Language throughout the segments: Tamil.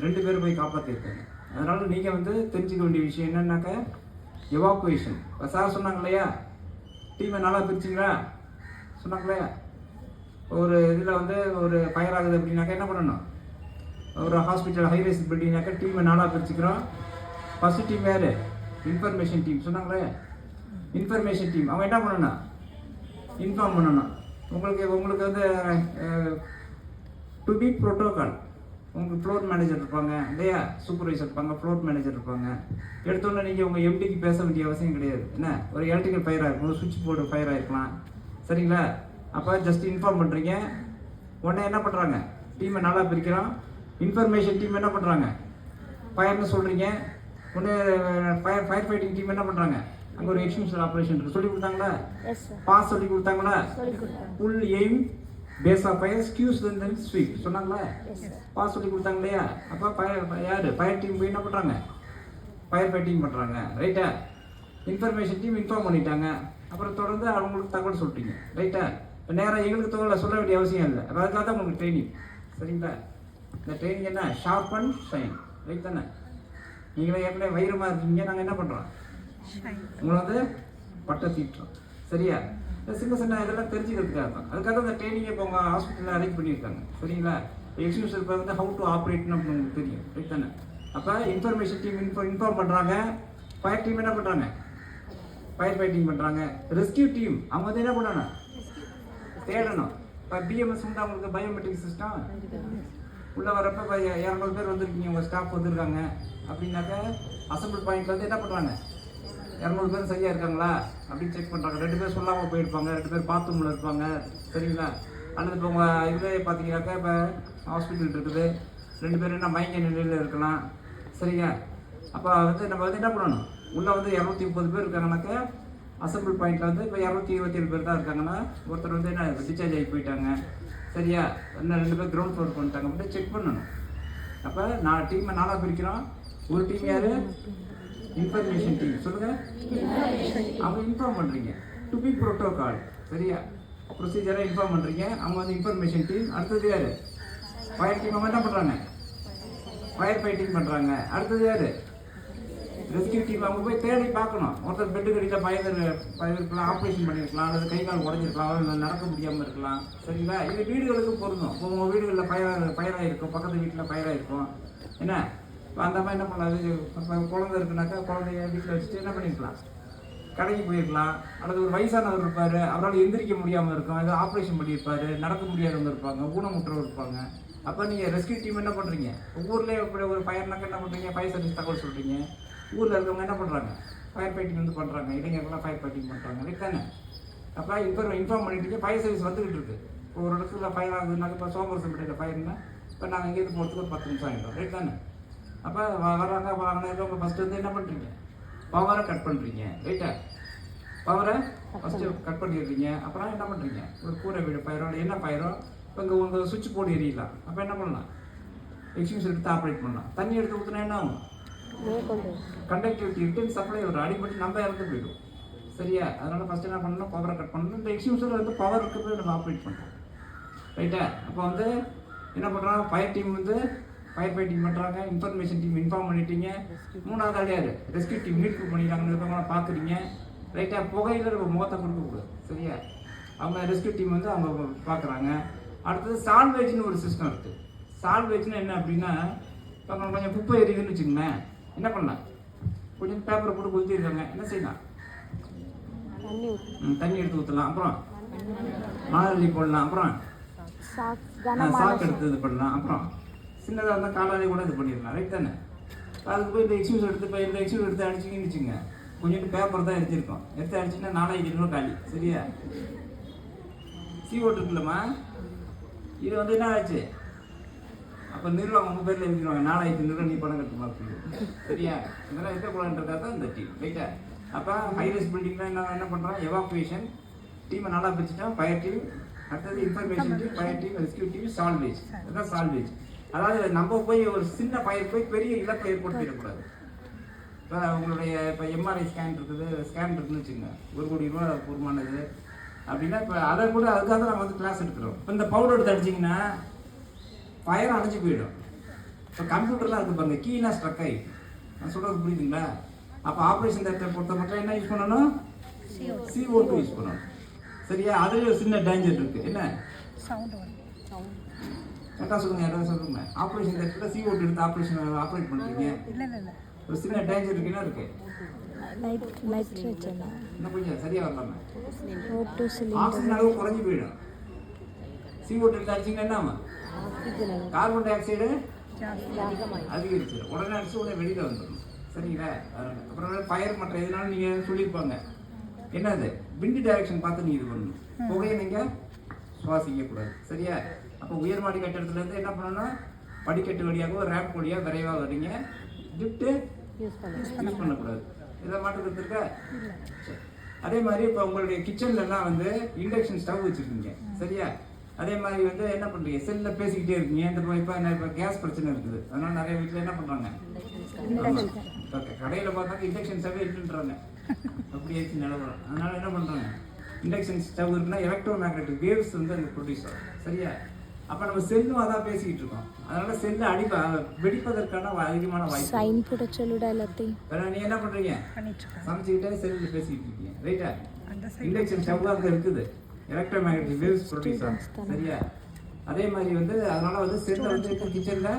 2 பேர் போய் காப்பாற்றிருக்காங்க. அதனால் நீங்கள் வந்து தெரிஞ்சுக்க வேண்டிய விஷயம் என்னன்னாக்கா எவாக்குவேஷன். இப்போ சார் சொன்னாங்க இல்லையா, டீமை நல்லா பிரிச்சிங்களா சொன்னாங்க இல்லையா. ஒரு இதில் வந்து ஒரு ஃபயர் ஆகுது அப்படின்னாக்கா என்ன பண்ணணும், ஒரு ஹாஸ்பிட்டல் ஹைரைஸ் பில்டிங்னாக்கா டீமை நாளாக பிரிச்சுக்கிறோம். ஃபஸ்ட்டு டீம் யார், இன்ஃபர்மேஷன் டீம் சொன்னாங்களே. இன்ஃபர்மேஷன் டீம் அவங்க என்ன பண்ணணும், இன்ஃபார்ம் பண்ணணும். உங்களுக்கு வந்து டு பி ப்ரோட்டோகால். உங்களுக்கு ஃப்ளோர் மேனேஜர் இருப்பாங்க இல்லையா, சூப்பர்வைசர் இருப்பாங்க, ஃப்ளோர் மேனேஜர் இருப்பாங்க. எடுத்தோன்னே நீங்கள் உங்கள் எம்டிக்கு பேச வேண்டிய அவசியம் கிடையாது. என்ன, ஒரு எலக்ட்ரிக்கல் ஃபயராக இருக்கும், சுவிட்ச் போர்டு ஃபயராக இருக்கலாம், சரிங்களா. அப்போ ஜஸ்ட் இன்ஃபார்ம் பண்ணுறீங்க. உடனே என்ன பண்ணுறாங்க, டீமை நல்லா பிரிக்கிறோம். இன்ஃபர்மேஷன் டீம் என்ன பண்ணுறாங்க, ஃபயர்னு சொல்கிறீங்க. உடனே ஃபயர் ஃபைட்டிங் டீம் என்ன பண்ணுறாங்க, அங்கே ஒரு எக்ஸ்டென்ஷன் ஆப்ரேஷன் இருக்குது, சொல்லி கொடுத்தாங்களா, பாஸ் சொல்லி கொடுத்தாங்களா, full aim base of fire squeeze then sweep சொன்னாங்களா, பாஸ் சொல்லி கொடுத்தாங்க இல்லையா. அப்போ யார் ஃபயர் டீம் போய் என்ன பண்ணுறாங்க, ஃபயர் ஃபைட்டிங் பண்ணுறாங்க, ரைட்டா. இன்ஃபர்மேஷன் டீம் இன்ஃபார்ம் பண்ணிட்டாங்க. அப்புறம் தொடர்ந்து அவங்களுக்கு தகவல் சொல்லிட்டீங்க, ரைட்டா. இப்போ நேராக எங்களுக்கு தகவல் சொல்ல வேண்டிய அவசியம் இல்லை. அதுக்காக தான் உங்களுக்கு ட்ரைனிங், சரிங்களா. இந்த ட்ரைனிங் என்ன, ஷார்ப் அண்ட் ஷைன், ரைட் தானே. நீங்களே ஏற்கனவே வைரமாக இருக்கீங்க, நாங்கள் என்ன பண்ணுறோம், உங்களை வந்து பட்டை தீட்டுறோம், சரியா. சின்ன சின்ன இதெல்லாம் தெரிஞ்சுக்கிறதுக்காக தான். அதுக்காக இந்த ட்ரைனிங் இப்போ உங்கள் ஹாஸ்பிட்டலில் அரேஞ்ச் பண்ணியிருக்காங்க, சரிங்களா. எக்ஸ்கியூஸ் இப்போ வந்து ஹவு டு ஆப்ரேட்னு உங்களுக்கு தெரியும், ரைட் தானே. அப்போ இன்ஃபர்மேஷன் டீம் இன்ஃபார்ம் பண்ணுறாங்க. ஃபயர் டீம் என்ன பண்ணுறாங்க, ஃபயர் ஃபைட்டிங் பண்ணுறாங்க. ரெஸ்கியூ டீம் அவங்க வந்து என்ன பண்ணணும், தேடணும். இப்போ பிஎம்எஸ் வந்து அவங்களுக்கு பயோமெட்ரிக் சிஸ்டம் உள்ளே வரப்போ இப்போ 200 பேர் வந்திருக்கீங்க, உங்கள் ஸ்டாஃப் வந்திருக்காங்க அப்படின்னாக்கா அசம்பிள் பாயிண்ட்ல வந்து என்ன பண்ணுறாங்க, 200 பேர் சரியாக இருக்காங்களா அப்படின்னு செக் பண்ணுறாங்க. 2 பேர் சொல்லாமல் போயிருப்பாங்க, 2 பேர் பாத்ரூமில் இருப்பாங்க, சரிங்களா. அல்லது இப்போ உங்கள் இதுவே பார்த்தீங்கன்னாக்கா இப்போ ஹாஸ்பிட்டல் இருக்குது, 2 பேர் என்ன மயக்க நிலையில் இருக்கலாம், சரிங்க. அப்போ வந்து நம்ம வந்து என்ன பண்ணணும், உள்ளே வந்து 230 பேர் இருக்காங்கனாக்கா அசம்பிள் பாயிண்டில் வந்து இப்போ 227 பேர் தான் இருக்காங்கன்னா, ஒருத்தர் வந்து என்ன டிஸ்சார்ஜ் ஆகி போயிட்டாங்க, சரியா. இன்னும் 2 பேர் கிரவுண்ட் ஃப்ளோர் பண்ணிட்டாங்க அப்படின்னு செக் பண்ணணும். அப்போ நான் டீமை 4 பிரிக்கிறோம். ஒரு டீம் யார், இன்ஃபர்மேஷன் டீம் சொல்லுங்கள். அவங்க இன்ஃபார்ம் பண்ணுறீங்க, டு பி ப்ரோட்டோகால், சரியா. ப்ரொசீஜராக இன்ஃபார்ம் பண்ணுறீங்க. அவங்க வந்து இன்ஃபர்மேஷன் டீம். அடுத்தது யார், ஃபயர் டீம். அவங்க என்ன பண்ணுறாங்க, ஃபயர் ஃபைட்டிங் பண்ணுறாங்க. அடுத்தது யார், ரெஸ்கியூ டீம். அவங்க போய் தேடி பார்க்கணும். ஒருத்தர் பெட்டு கடியில் பயந்துருக்கலாம், ஆப்ரேஷன் பண்ணியிருக்கலாம், அல்லது கை கால் உடஞ்சிருக்கலாம், நடக்க முடியாமல் இருக்கலாம், சரிங்களா. இது வீடுகளுக்கு பொருந்தும். இப்போ உங்கள் வீடுகளில் ஃபயராக இருக்கும், பக்கத்து வீட்டில் ஃபயராக இருக்கும், என்ன. இப்போ அந்த மாதிரி என்ன பண்ணலாம், இப்போ குழந்தை இருக்குனாக்கா குழந்தைய வீட்டில் வச்சுட்டு என்ன பண்ணியிருக்கலாம், கடைக்கு போயிருக்கலாம். அல்லது ஒரு வயசானவர் இருப்பார், அவரால் எந்திரிக்க முடியாமல் இருக்கும், ஏதோ ஆப்ரேஷன் பண்ணியிருப்பார், நடக்க முடியாதவங்க இருப்பாங்க, ஊனமுற்றவர் இருப்பாங்க. அப்போ நீங்கள் ரெஸ்கியூ டீம் என்ன பண்ணுறீங்க, ஊர்லேயே இப்படி ஒரு ஃபயர்னாக்கா என்ன பண்ணுறீங்க, ஃபயர் சர்வீஸ் தகவல் சொல்கிறீங்க. ஊரில் இருக்கவங்க என்ன பண்ணுறாங்க, ஃபயர் ஃபைட்டிங் வந்து பண்ணுறாங்க, இளைஞர்கள்லாம் ஃபயர் ஃபைட்டிங் பண்ணுறாங்க, ரைட் தானே. அப்போ இன்ஃபார்ம் பண்ணிட்டீங்க. ஃபயர் சர்வீஸ் வந்துக்கிட்டு இருக்குது. இப்போ ஒரு இடத்துல ஃபயர் ஆகுதுனாக்க, இப்போ சோமரசம்பேட்டையில் ஃபயர்னா இப்போ நாங்கள் இங்கேருந்து போகிறதுக்கு ஒரு 10 நிமிஷம் ஆகிடும், ரைட் தானே. அப்போ வராங்க இருக்கவங்க ஃபஸ்ட்டு வந்து என்ன பண்ணுறீங்க, பவரை கட் பண்ணுறீங்க, ரைட்டா. பவரை ஃபஸ்ட்டு கட் பண்ணிடுறீங்க. அப்புறம் என்ன பண்ணுறீங்க, ஒரு கூரை வீடு ஃபயரோ என்ன ஃபயரோ, இப்போ இங்கே உங்கள் சுவிட்ச் போர்டு எரியலாம். அப்போ என்ன பண்ணலாம், எக்ஸ்கியூஸ் எடுத்து ஆப்ரேட் பண்ணலாம். தண்ணி எடுத்து ஊற்றினா என்ன ஆகும், கண்டக்டிவிட்டி ரிட்டர்ன் சப்ளை ஒரு அடிப்பட்டு நம்ம இறந்து போயிடும், சரியா. அதனால் ஃபஸ்ட்டு என்ன பண்ணணும், பவரை கட் பண்ணணும். இந்த எக்ஸ்கியூஸில் வந்து பவர் இருக்கிறது நம்ம ஆப்ரேட் பண்ணுறோம், ரைட்டா. அப்போ வந்து என்ன பண்ணுறோம், ஃபயர் டீம் வந்து ஃபயர் ஃபைட்டிங் பண்ணுறாங்க. இன்ஃபர்மேஷன் டீம் இன்ஃபார்ம் பண்ணிட்டீங்க. 3வது ஆள் யார், ரெஸ்கியூ டீம் மீட்பு பண்ணிக்கிறாங்கன்னு இருக்கவங்கள பார்க்குறீங்க, ரைட்டாக. புகையில் நம்ம முகத்தை கொடுக்கக்கூடாது, சரியா. அவங்க ரெஸ்கியூ டீம் வந்து அவங்க பார்க்குறாங்க. அடுத்தது சால்வேஜ்னு ஒரு சிஸ்டம் இருக்குது. சால்வேஜ்னு என்ன அப்படின்னா, இப்போ கொஞ்சம் குப்பை எரியுதுன்னு வச்சுக்கோங்களேன், என்ன பண்ணலாம், கொஞ்சம் பேப்பரை போட்டு கொளுத்திருக்காங்க, என்ன செய்யலாம், தண்ணி எடுத்து ஊற்றலாம். அப்புறம் மாரளி போடலாம். அப்புறம் சாக்கு எடுத்து இது பண்ணலாம். அப்புறம் சின்னதாக இருந்தால் காலாலே கூட இது பண்ணிடலாம், ரைட் தானே. அதுக்கு போய் இந்த எக்ஸ்கியூஸ் எடுத்து இப்போ இந்த எக்ஸ்கியூஸ் எடுத்து அடிச்சிங்கன்னு வச்சுங்க, கொஞ்சோண்டு பேப்பர் தான் எடுத்திருக்கோம், எடுத்து அடிச்சிங்கன்னா 4500 காலி, சரியா. CO2 இருக்குல்லம்மா, இது வந்து என்ன ஆச்சு, அப்போ நிர்வாகம் உங்கள் பேரில் எழுதிடுவாங்க, 4500 நீ பணம் கட்டுமா அப்படின்னு, சரியா. இதெல்லாம் இருக்கக்கூடாதுன்றதா தான் இந்த டீம், ரைட்டா. அப்போ ஹைரைஸ் பில்டிங்லாம் என்ன பண்ணுறோம், எவாக்குவேஷன் டீமை நல்லா பிரிச்சுட்டோம். ஃபயர் டீம், அடுத்தது information team, fire team, rescue team, salvage. அதுதான் சால்வேஜ். அதாவது நம்ம போய் ஒரு சின்ன ஃபயர் போய் பெரிய இழப்பை ஏற்படுத்திடக்கூடாது. இப்போ உங்களுடைய இப்போ எம்ஆர்ஐ ஸ்கேன் இருக்குது, ஸ்கேன் இருக்குதுன்னு வச்சுக்கோங்க, 1 கோடி ரூபா பூர்வமானது அப்படின்னா, இப்போ அதை கூட அதுக்காக நம்ம வந்து கிளாஸ் எடுக்கிறோம். இப்போ இந்த பவுடர் எடுத்து அடிச்சிங்கன்னா ஃபயர் அணைஞ்சு போயிடும், இப்போ கம்ப்யூட்டர்லாம் இருக்குது பாருங்க, கீலாம் ஸ்ட்ரக் ஆகி, நான் சொல்கிறது புரியுதுங்களா? அப்போ ஆப்ரேஷன் தேட்டரை பொறுத்த மட்டும் என்ன யூஸ் பண்ணணும்? CO2 யூஸ் பண்ணணும். சரியா? அதுலேயும் ஒரு சின்ன டேஞ்சர் இருக்குது. என்ன கரெக்டாக சொல்லுங்கள், யாராவது சொல்லுங்க. ஆப்ரேஷன் தேட்டரில் CO2 எடுத்து ஆப்ரேட் பண்ணுறீங்க, ஒரு சின்ன டேஞ்சர் இருக்கு. என்ன இருக்குது? இன்னும் கொஞ்சம் சரியாக வரலாமே. ஆக்சிஜன் அளவு குறைஞ்சி போயிடும். CO2 எடுத்து அடிச்சிங்கன்னா என்ன ஆகும்? கார்பன் டை ஆக்சைடு அதிகரிச்சிடும். உடனே அடிச்சு உடனே வெளியில் வந்துடும். சரிங்களா? அப்புறம் ஃபயர் மற்ற எதுனாலும் நீங்கள் சொல்லியிருப்பாங்க. என்னது? விண்டு டைரக்ஷன் பார்த்து நீங்கள் இது பண்ணணும். புகையை நீங்கள் சுவாசிக்கக்கூடாது. சரியா? அப்போ உயர்மாடி கட்டடத்துலேருந்து என்ன பண்ணணும்? படிக்கட்டு வழியாகவோ ரேம்ப் வழியாக விரைவாக வரீங்க. லிஃப்ட்டு யூஸ் பண்ணக்கூடாது. இதை மாட்டு இருக்கா? அதே மாதிரி இப்போ உங்களுடைய கிச்சன்லலாம் வந்து இண்டக்ஷன் ஸ்டவ் வச்சுருக்கீங்க. சரியா? அதே மாதிரி வந்து என்ன பண்ணுறீங்க? செல்லில் பேசிக்கிட்டே இருக்கீங்க. இப்போ கேஸ் பிரச்சனை இருக்குது. அதனால் நிறைய வீட்டில் என்ன பண்ணுறாங்க? ஓகே, கடையில் பார்த்தாங்க இண்டக்ஷன் ஸ்டவ் இருக்குன்றாங்க. அப்படி ஆச்சு நிலவரம். அதனால் என்ன பண்ணுறாங்க? இண்டக்ஷன் ஸ்டவ் இருக்குன்னா எலக்ட்ரோ மேக்னெட்டிக் வேவ்ஸ் வந்து அந்த ப்ரொடியூஸ் ஆகும். சரியா? அப்போ நம்ம செல்லும் அதான் பேசிக்கிட்டு இருக்கோம். அதனால செல்லு வெடிப்பதற்கான அதிகமான வாய்ப்பு. நீ என்ன பண்ணுறீங்க? சமைச்சுக்கிட்டே செல்லில் பேசிக்கிட்டு இருக்கீங்க. ரைட்டா? இண்டக்ஷன் ஸ்டவ் அங்கே இருக்குது, எலக்ட்ரோ மேக்னெட்டிக் வேவ்ஸ் ப்ரொடியூஸ் ஆகும். சரியா? அதே மாதிரி வந்து அதனால வந்து செல்லை வந்து கிச்சனில்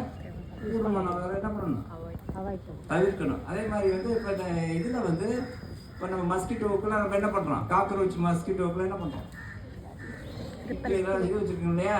என்ன பண்ணணும்? தவிர்க்கணும். அதே மாதிரி வந்து இப்போ இந்த இதில் வந்து இப்போ நம்ம மஸ்கிட்டோவுக்குலாம் நம்ம என்ன பண்ணுறோம்? காக்ரோச் மஸ்கிட்டோவுக்குலாம் என்ன பண்ணுறோம்? ஏதாவது இது வச்சுருக்கோம் இல்லையா?